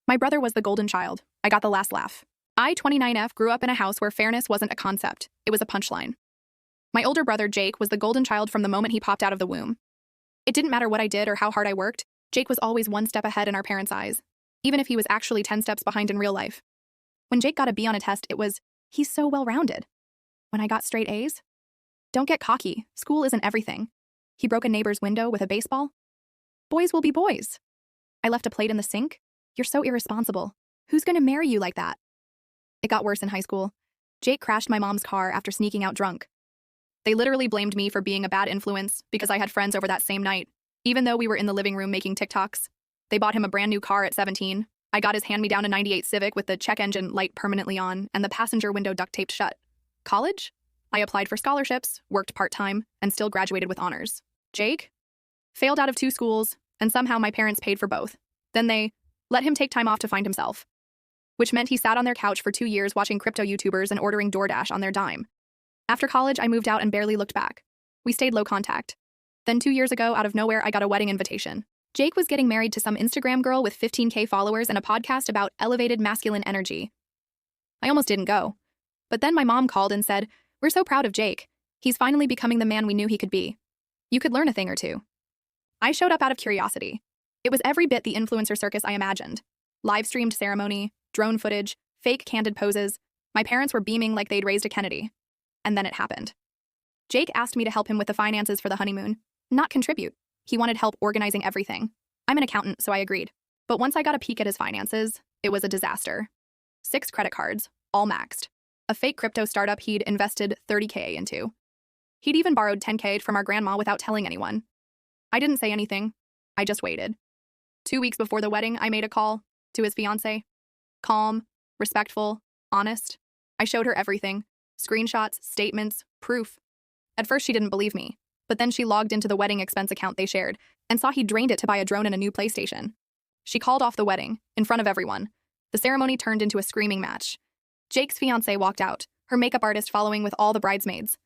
My brother was the golden child. I got the last laugh. I, 29F, grew up in a house where fairness wasn't a concept, it was a punchline. My older brother, Jake, was the golden child from the moment he popped out of the womb. It didn't matter what I did or how hard I worked, Jake was always one step ahead in our parents' eyes, even if he was actually 10 steps behind in real life. When Jake got a B on a test, it was, he's so well-rounded. When I got straight A's? Don't get cocky, school isn't everything. He broke a neighbor's window with a baseball? Boys will be boys. I left a plate in the sink? You're so irresponsible. Who's gonna marry you like that? It got worse in high school. Jake crashed my mom's car after sneaking out drunk. They literally blamed me for being a bad influence because I had friends over that same night, even though we were in the living room making TikToks. They bought him a brand new car at 17. I got his hand-me-down a 98 Civic with the check engine light permanently on and the passenger window duct taped shut. College? I applied for scholarships, worked part-time, and still graduated with honors. Jake? Failed out of 2 schools, and somehow my parents paid for both. Then they let him take time off to find himself, which meant he sat on their couch for 2 years watching crypto YouTubers and ordering DoorDash on their dime. After college, I moved out and barely looked back. We stayed low contact. Then 2 years ago, out of nowhere, I got a wedding invitation. Jake was getting married to some Instagram girl with 15K followers and a podcast about elevated masculine energy. I almost didn't go. But then my mom called and said, "We're so proud of Jake. He's finally becoming the man we knew he could be. You could learn a thing or two." I showed up out of curiosity. It was every bit the influencer circus I imagined. Live-streamed ceremony, drone footage, fake candid poses. My parents were beaming like they'd raised a Kennedy. And then it happened. Jake asked me to help him with the finances for the honeymoon, not contribute. He wanted help organizing everything. I'm an accountant, so I agreed. But once I got a peek at his finances, it was a disaster. 6 credit cards, all maxed. A fake crypto startup he'd invested 30K into. He'd even borrowed 10K from our grandma without telling anyone. I didn't say anything. I just waited. 2 weeks before the wedding, I made a call to his fiancée. Calm, respectful, honest. I showed her everything. Screenshots, statements, proof. At first, she didn't believe me, but then she logged into the wedding expense account they shared and saw he drained it to buy a drone and a new PlayStation. She called off the wedding, in front of everyone. The ceremony turned into a screaming match. Jake's fiancée walked out, her makeup artist following with all the bridesmaids.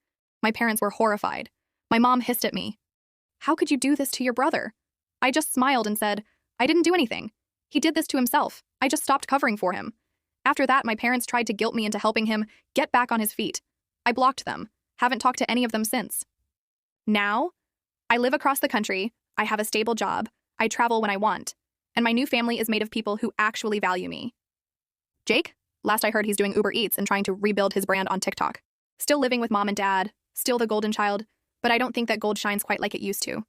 My parents were horrified. My mom hissed at me. "How could you do this to your brother?" I just smiled and said, "I didn't do anything. He did this to himself. I just stopped covering for him." After that, my parents tried to guilt me into helping him get back on his feet. I blocked them. Haven't talked to any of them since. Now, I live across the country, I have a stable job, I travel when I want, and my new family is made of people who actually value me. Jake? Last I heard, he's doing Uber Eats and trying to rebuild his brand on TikTok. Still living with mom and dad, still the golden child, but I don't think that gold shines quite like it used to.